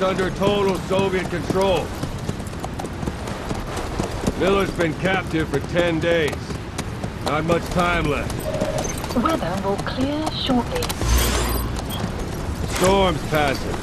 is under total Soviet control. Miller's been captive for 10 days. Not much time left. Weather will clear shortly. The storm's passing.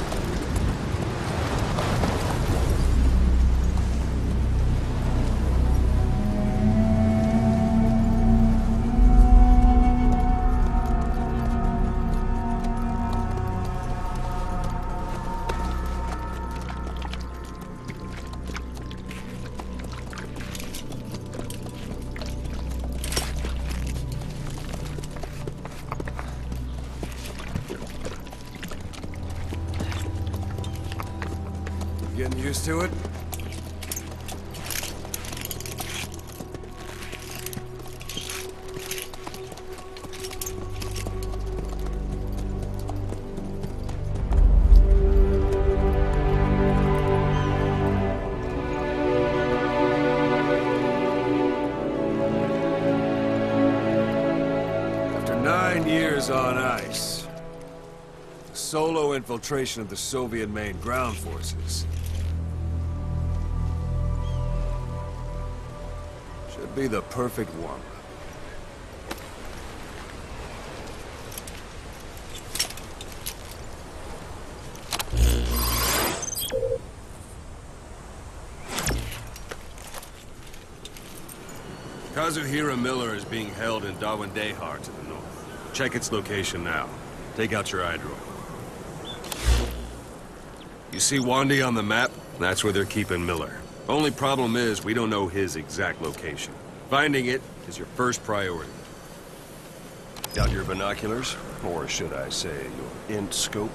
Getting used to it? After 9 years on ice, solo infiltration of the Soviet main ground forces should be the perfect warm-up. Kazuhira Miller is being held in Dawandehar to the north. Check its location now. Take out your iDroid. You see Wandi on the map? That's where they're keeping Miller. Only problem is, we don't know his exact location. Finding it is your first priority. Got your binoculars? Or should I say, your int scope?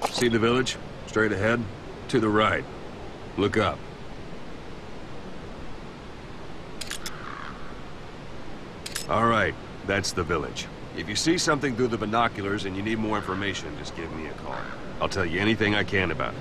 See the village? Straight ahead? To the right. Look up. All right, that's the village. If you see something through the binoculars and you need more information, just give me a call. I'll tell you anything I can about it.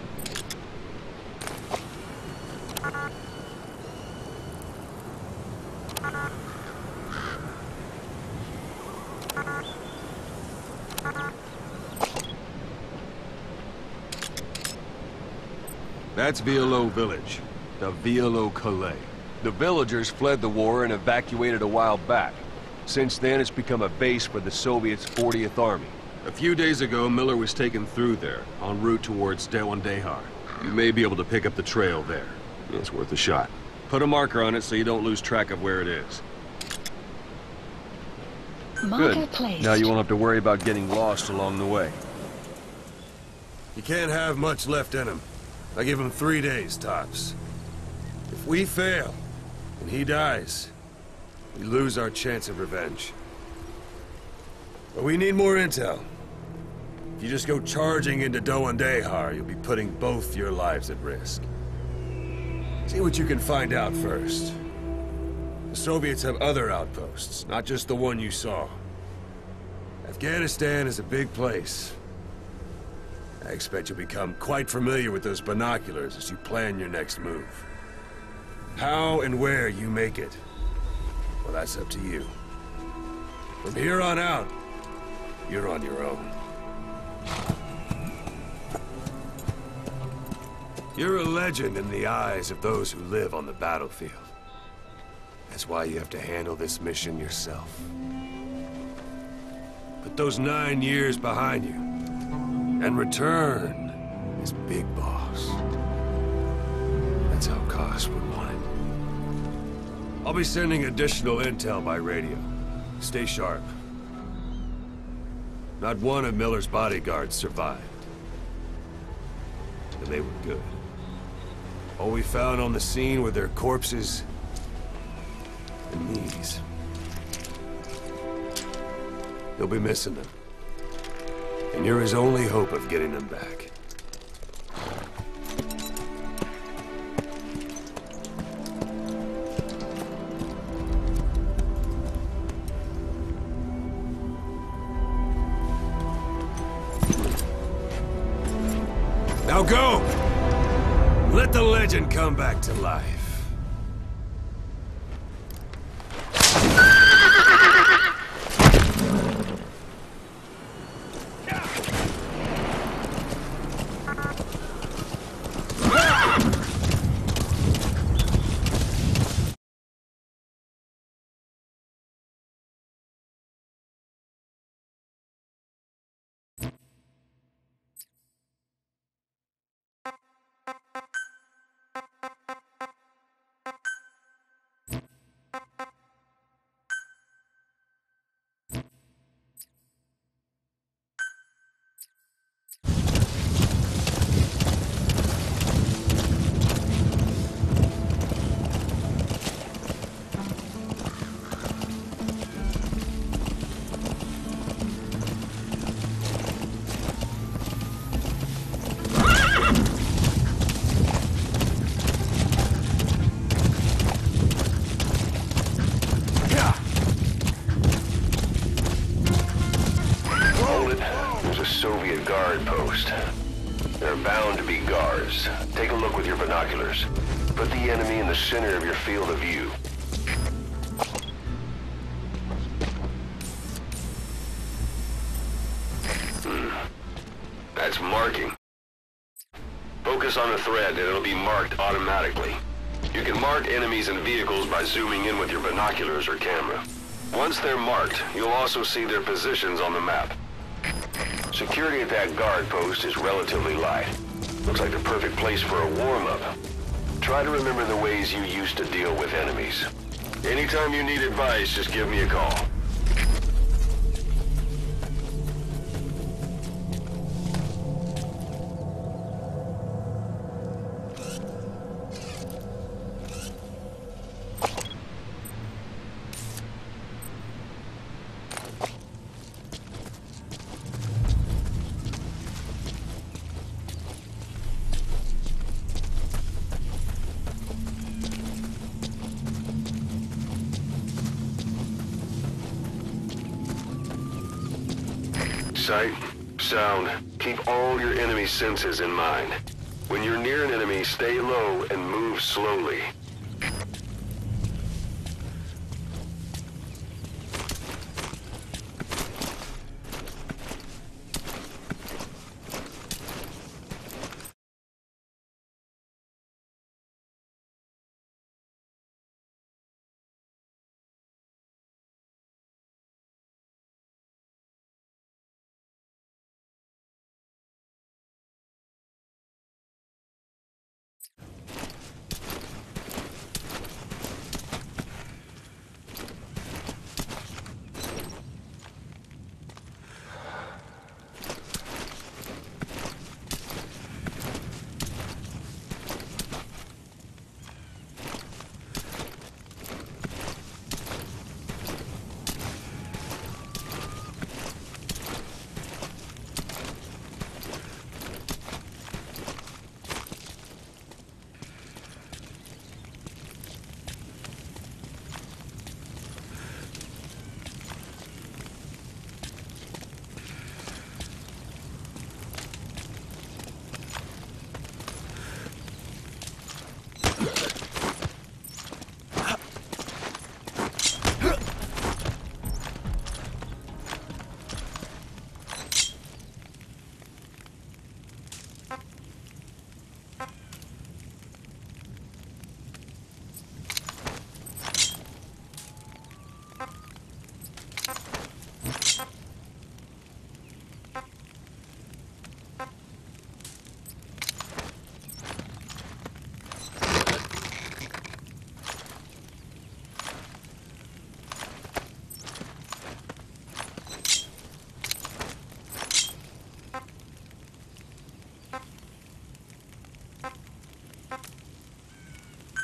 That's Violo Village, the Violo Calais. The villagers fled the war and evacuated a while back. Since then, it's become a base for the Soviets' 40th Army. A few days ago, Miller was taken through there, en route towards Dawandehar. You may be able to pick up the trail there. It's worth a shot. Put a marker on it so you don't lose track of where it is. Marker placed. Now you won't have to worry about getting lost along the way. You can't have much left in him. I give him 3 days, tops. If we fail, and he dies, we lose our chance of revenge. But we need more intel. If you just go charging into Dawandehar, you'll be putting both your lives at risk. See what you can find out first. The Soviets have other outposts, not just the one you saw. Afghanistan is a big place. I expect you'll become quite familiar with those binoculars as you plan your next move. How and where you make it, well, that's up to you. From here on out, you're on your own. You're a legend in the eyes of those who live on the battlefield. That's why you have to handle this mission yourself. Put those 9 years behind you, and return as Big Boss. That's how Koss would want it. I'll be sending additional intel by radio. Stay sharp. Not one of Miller's bodyguards survived. And they were good. All we found on the scene were their corpses and knees. You'll be missing them. And you're his only hope of getting them back. Now go! Let the legend come back to life. There are bound to be guards. Take a look with your binoculars. Put the enemy in the center of your field of view. That's marking. Focus on the thread and it'll be marked automatically. You can mark enemies and vehicles by zooming in with your binoculars or camera. Once they're marked, you'll also see their positions on the map. Security at that guard post is relatively light. Looks like the perfect place for a warm-up. Try to remember the ways you used to deal with enemies. Anytime you need advice, just give me a call. Sight, sound, keep all your enemy senses in mind. When you're near an enemy, stay low and move slowly.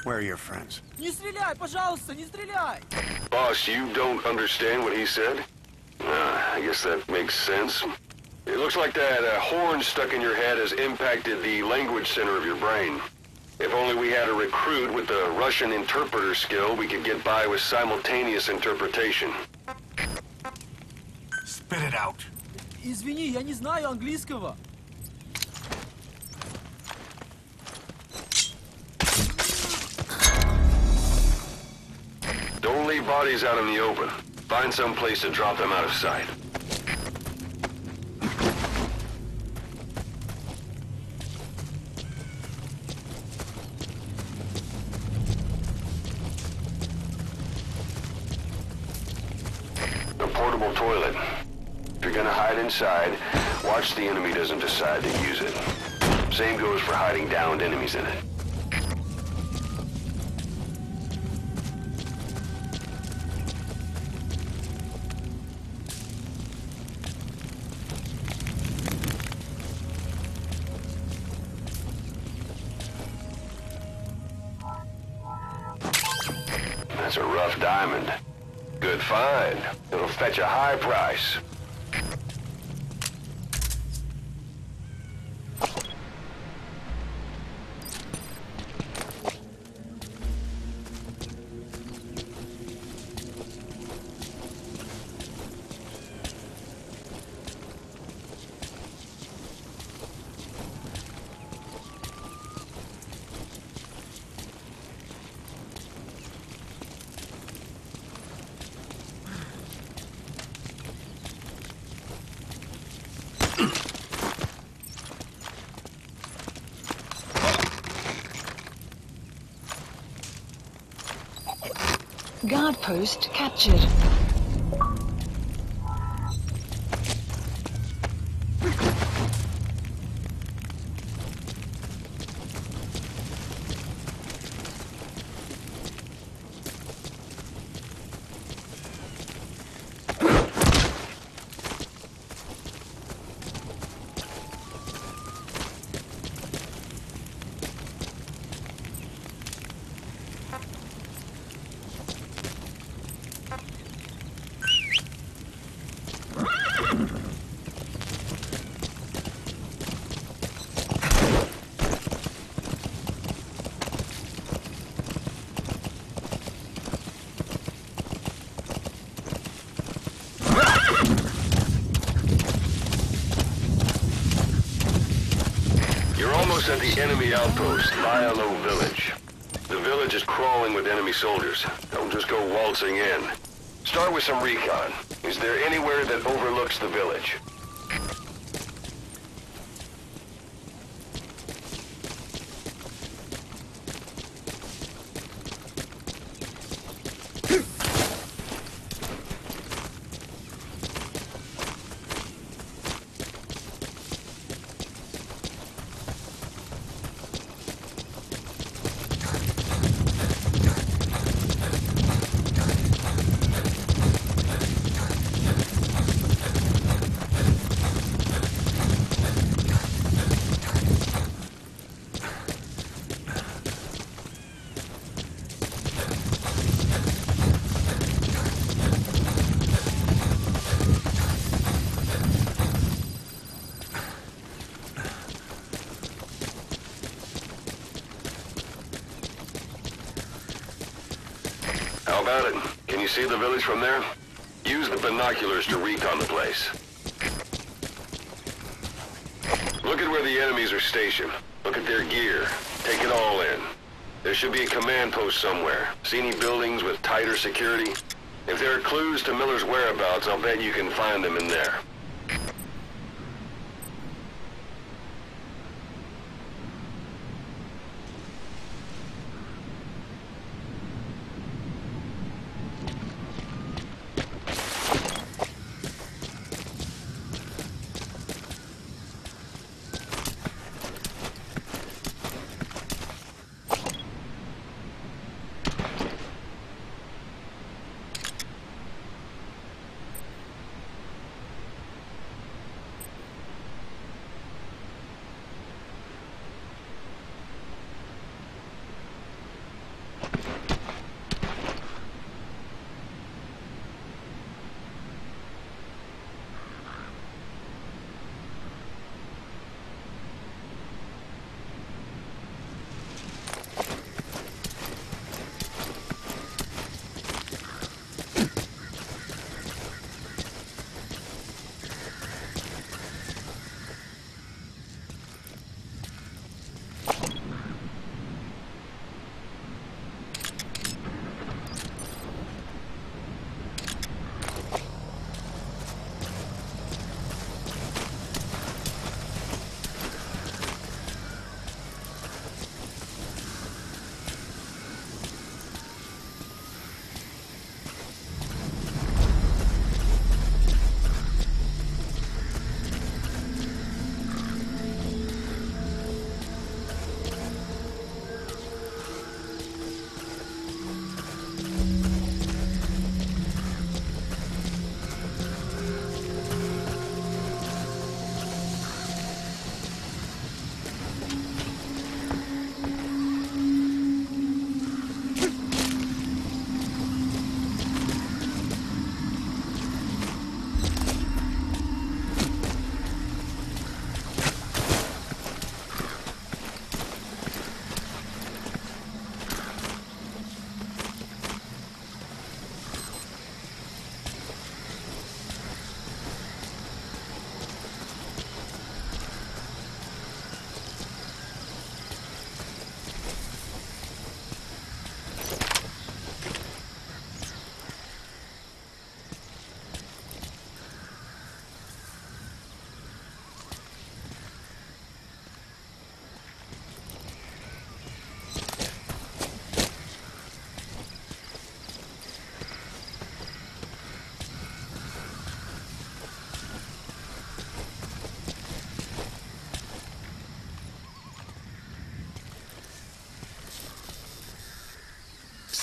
Where are your friends? Не стреляй, пожалуйста, не стреляй! Boss, you don't understand what he said? I guess that makes sense. It looks like that horn stuck in your head has impacted the language center of your brain. If only we had a recruit with the Russian interpreter skill, we could get by with simultaneous interpretation. Spit it out. Извини, я не знаю английского. Don't leave bodies out in the open. Find some place to drop them out of sight. A portable toilet. If you're gonna hide inside, watch the enemy doesn't decide to use it. Same goes for hiding downed enemies in it. That's a rough diamond. Good find. It'll fetch a high price. Guard post captured. At the enemy outpost, Lialo Village. The village is crawling with enemy soldiers. Don't just go waltzing in. Start with some recon. Is there anywhere that overlooks the village? How about it? Can you see the village from there? Use the binoculars to recon the place. Look at where the enemies are stationed. Look at their gear. Take it all in. There should be a command post somewhere. See any buildings with tighter security? If there are clues to Miller's whereabouts, I'll bet you can find them in there.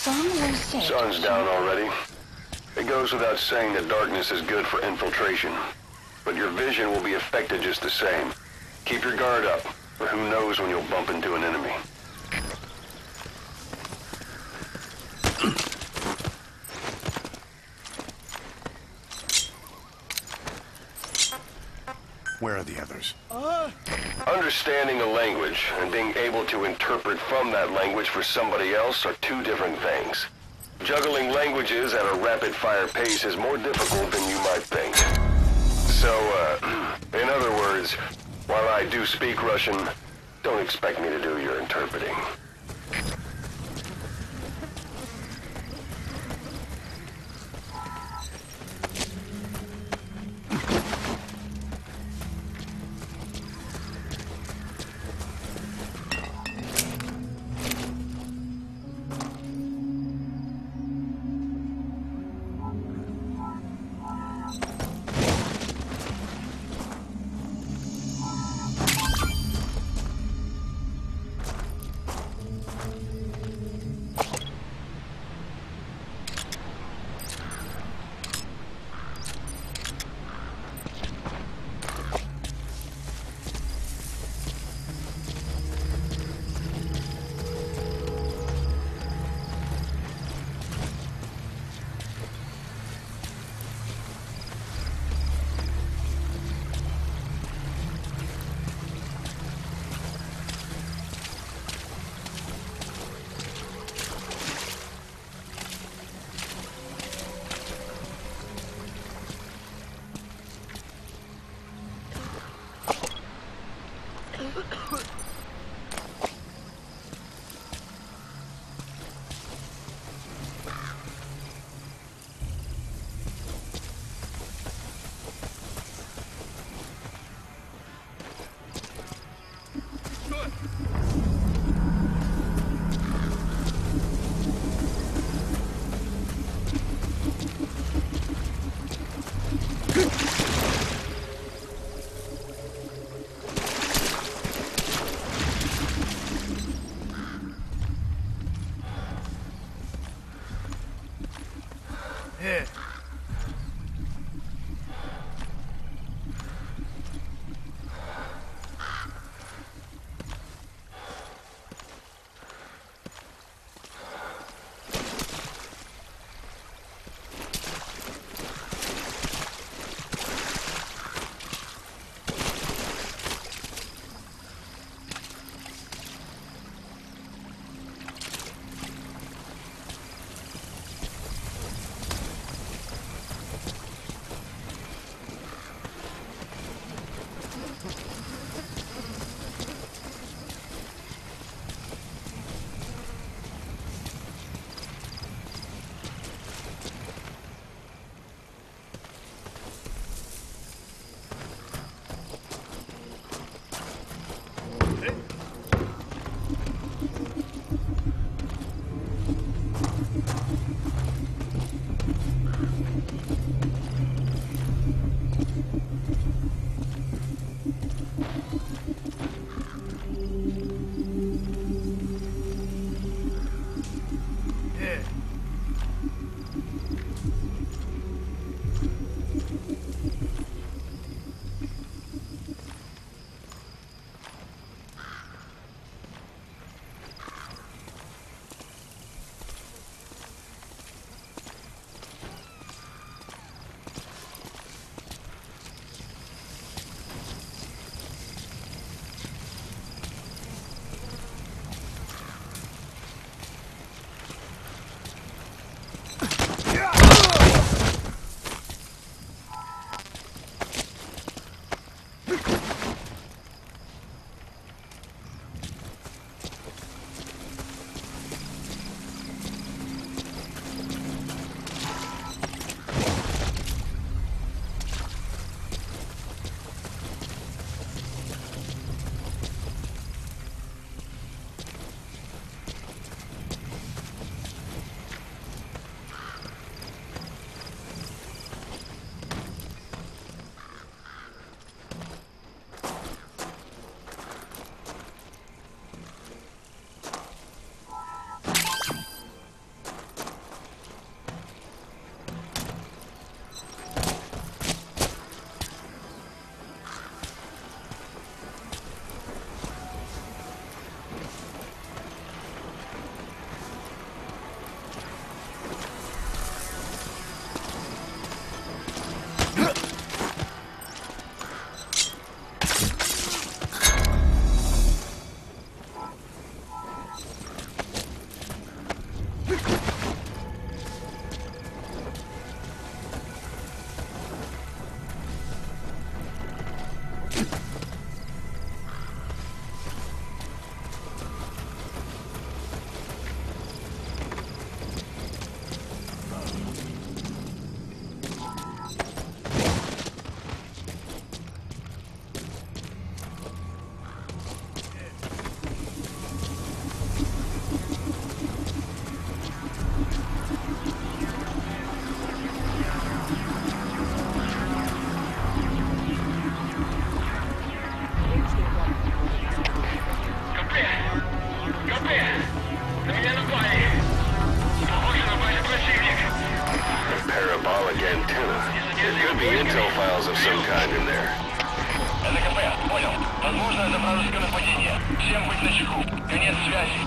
Sun will set. Sun's down already. It goes without saying that darkness is good for infiltration. But your vision will be affected just the same. Keep your guard up, or who knows when you'll bump into an enemy. Where are the others? Understanding a language and being able to interpret from that language for somebody else are two different things. Juggling languages at a rapid-fire pace is more difficult than you might think. So, in other words, while I do speak Russian, don't expect me to do your interpreting. Here. some kind in there. ЛКП, понял. Возможно, это вражеское нападение. Всем быть начеку. Конец связи.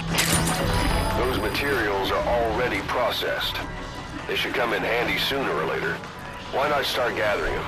Those materials are already processed. They should come in handy sooner or later. Why not start gathering them?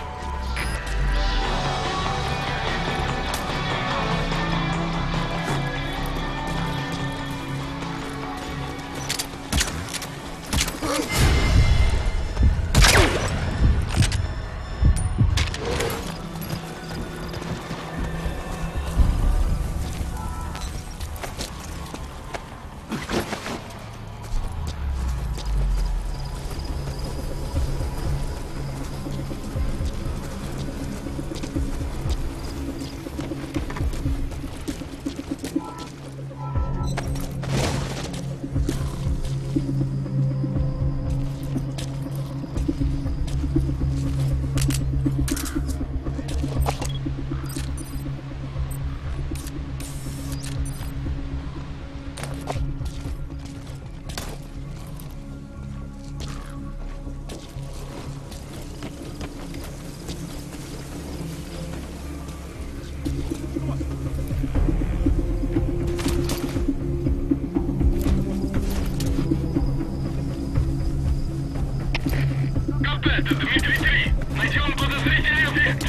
Это Дмитрий-3. Найдем подозрительный объект.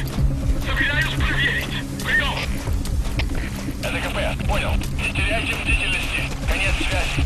Собираюсь проверить. Прием. ЛКП, понял. Не теряйте бдительности. Конец связи.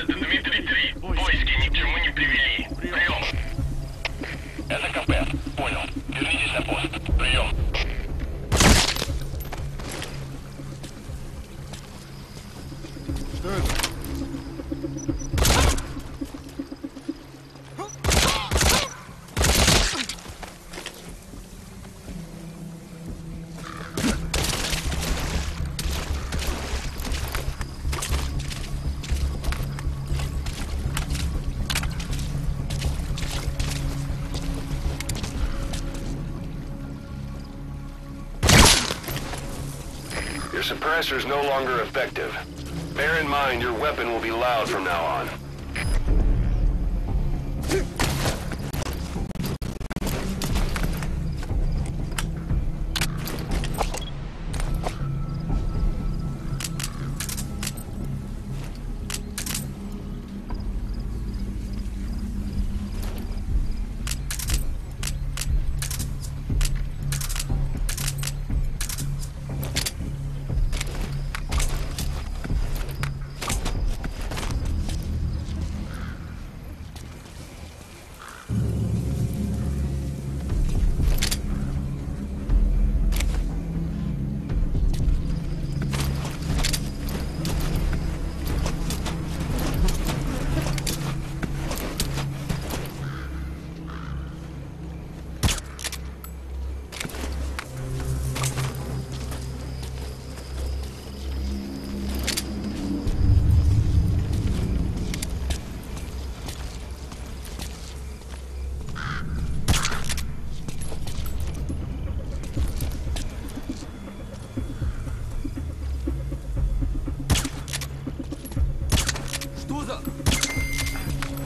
Дмитрий-3. Поиски ни к чему не привели. Прием. Это КП. Понял. Вернитесь на пост. Прием. Что это? Your suppressor is no longer effective. Bear in mind your weapon will be loud from now on.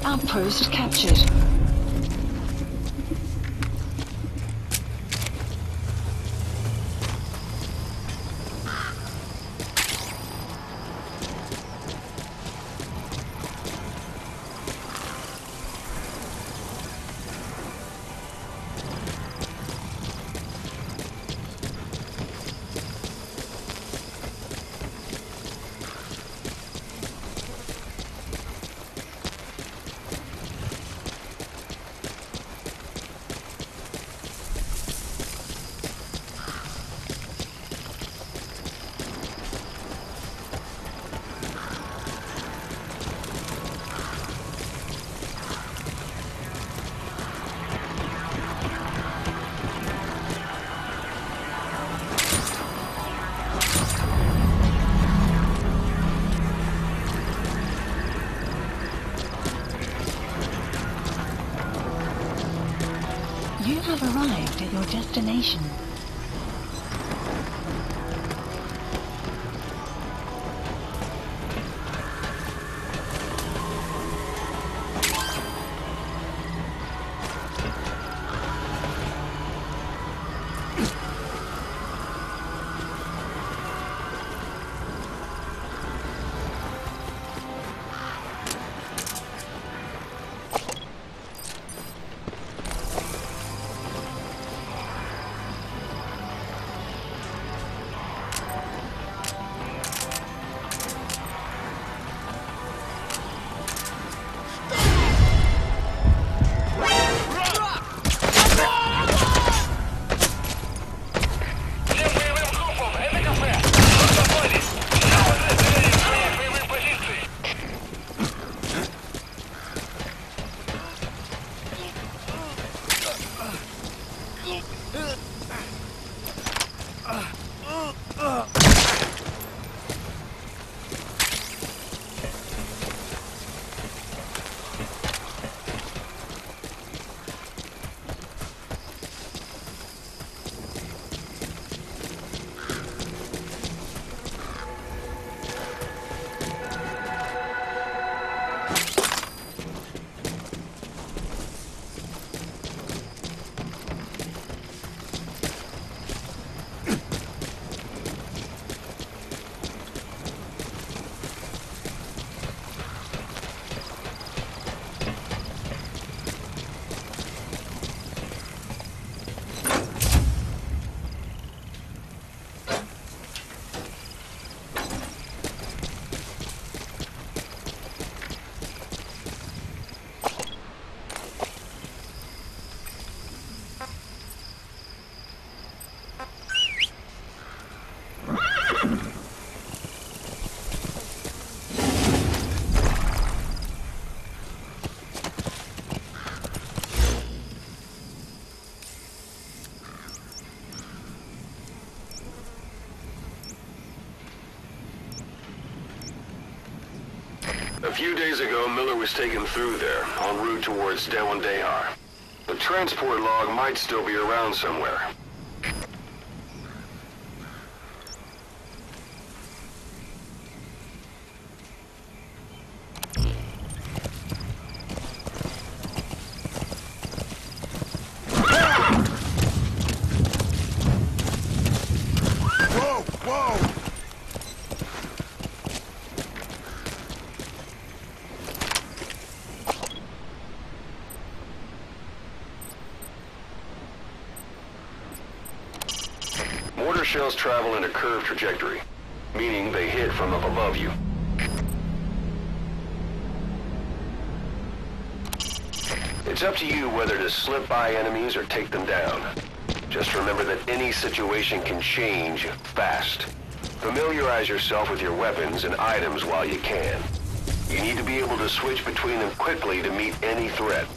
Outpost captured. have arrived at your destination. Всем боевым группам, это кафе! Готовились! Сейчас разделились свои боевые позиции! A few days ago, Miller was taken through there, en route towards Dewandehar. The transport log might still be around somewhere. Whoa! Whoa! Mortar shells travel in a curved trajectory, meaning they hit from up above you. It's up to you whether to slip by enemies or take them down. Just remember that any situation can change fast. Familiarize yourself with your weapons and items while you can. You need to be able to switch between them quickly to meet any threat.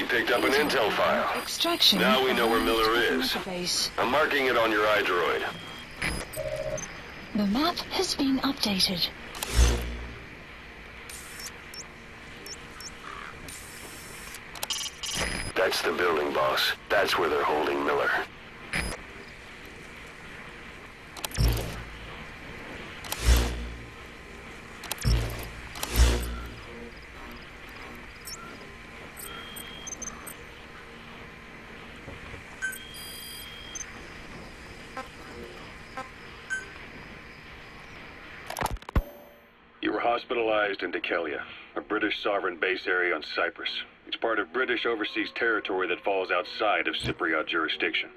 picked up an intel file. Extraction. Now we know where Miller is. Database. I'm marking it on your iDroid. The map has been updated. That's the building, boss. That's where they're holding Miller. You were hospitalized in Dekelia, a British sovereign base area on Cyprus. It's part of British overseas territory that falls outside of Cypriot jurisdiction.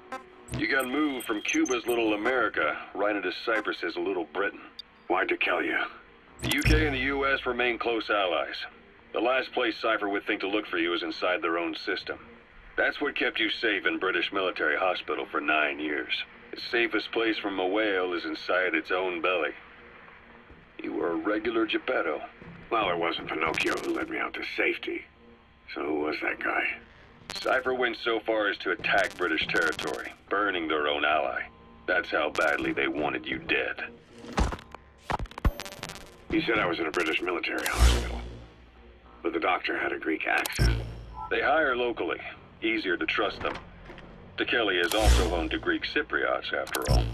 You got moved from Cuba's Little America right into Cyprus's Little Britain. Why Dekelia? The UK and the US remain close allies. The last place Cypher would think to look for you is inside their own system. That's what kept you safe in British military hospital for 9 years. The safest place from a whale is inside its own belly. You were a regular Geppetto. Well, it wasn't Pinocchio who led me out to safety. So who was that guy? Cypher went so far as to attack British territory, burning their own ally. That's how badly they wanted you dead. He said I was in a British military hospital. But the doctor had a Greek accent. They hire locally. Easier to trust them. Dekelia is also home to Greek Cypriots, after all.